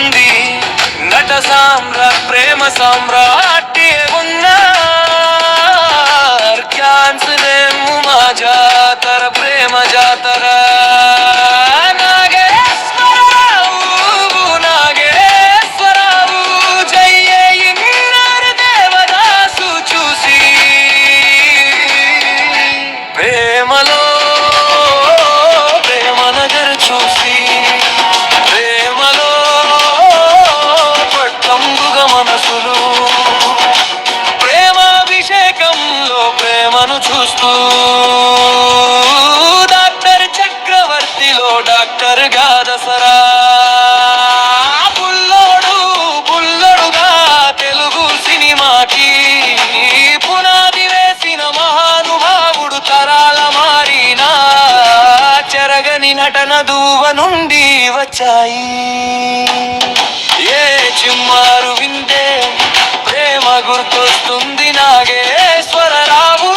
కరుగుతుంది నట ప్రేమ సామ్రాట్య ఉన్నారు క్యాన్సలేము మా జాతర ప్రేమ జాతర చూస్తూ డాక్టర్ చక్రవర్తిలో డాక్టర్ గా దసరా బుల్లొడుగా తెలుగు సినిమాకి పునాది వేసిన మహానుభావుడు తరాల మారిన చెరగని నటన దూవ నుండి వచ్చాయి ఏ చిమ్మారు వింటే ప్రేమ గుర్తొస్తుంది నాగేశ్వరరావు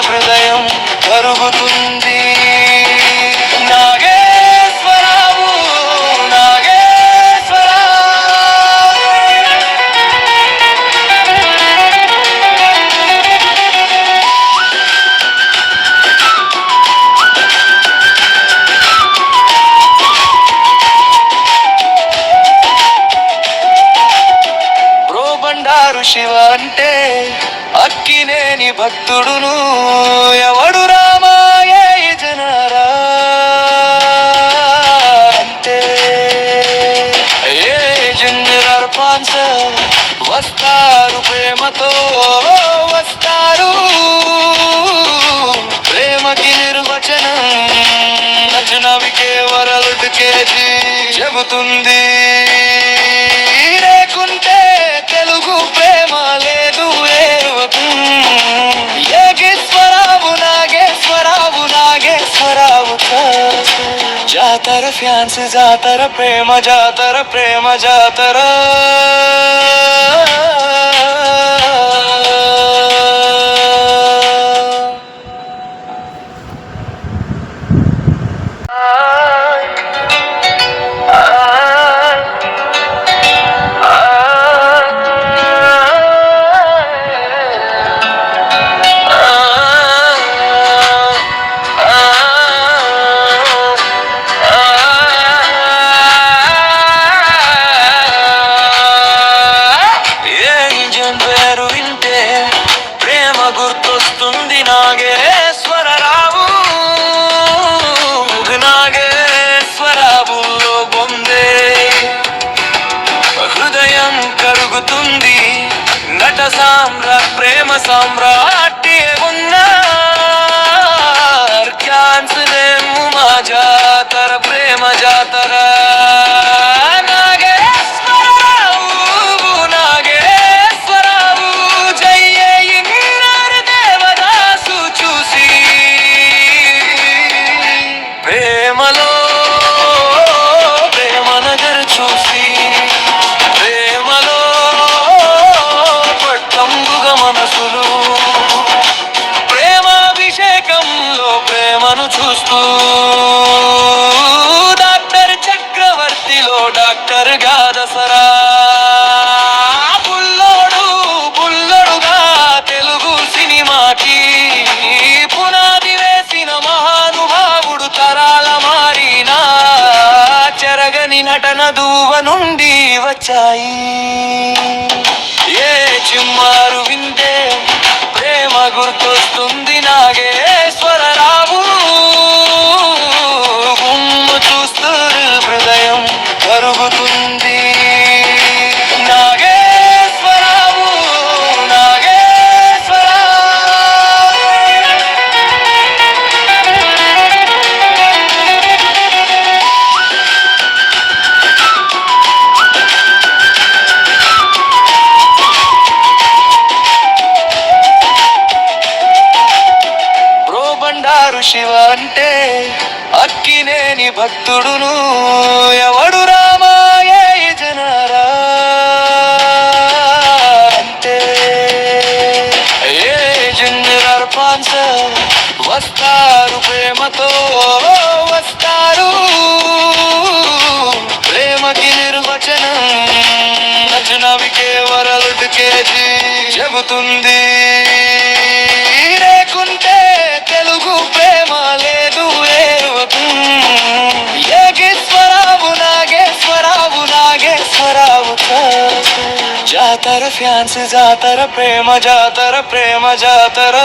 హృదయం కరుగుతుంది నాగేశ్వరరావు బండారు శివ అంటే అక్కినేని భక్తుడును ఎవడు రామాయ జనరా అంటే ఏ జనరల్ పాన్సర్ వస్తారు ప్రేమతో వస్తారు ప్రేమకి నిర్వచనం నచ్చనవి కేవలం కేజీ చెబుతుంది లేకుంటే తెలుగు ప్రేమ లేదు నాగేశ్వరావు జాతర ఫ్యాన్స్ జాతర ప్రేమ జాతర గుర్తొస్తుంది నాగేశ్వరరావులో బొందే హృదయం కరుగుతుంది నట ప్రేమ సామ్రాట్య ఉన్నారు క్యాన్సలేము మా జాతర ప్రేమ జాతర చూస్తూ డాక్టర్ చక్రవర్తిలో డాక్టర్ గా దసరా బుల్లొడుగా తెలుగు సినిమాకి పునాది వేసిన మహానుభావుడు తరాల మారిన చెరగని నటన దూవ నుండి వచ్చాయి ఏ చిమ్మారు వింటే ప్రేమ గుర్తొస్తుంది నాగేశ్వరరావు హృదయం కరుగుతుంది నాగేశ్వరరావు శివ అంటే అక్కినేని భక్తుడును ఎవడు రామాయ జనరా అంటే ఏ జనరల్ పాన్సర్ వస్తారు ప్రేమతో వస్తారు అవుతుంది. లేకుంటే తెలుగు ప్రేమ లేదు ఏగేశ్వరావు నాగేశ్వరావు నాగేశ్వరావు జాతర ఫ్యాన్స్ జాతర ప్రేమ జాతర ప్రేమ జాతర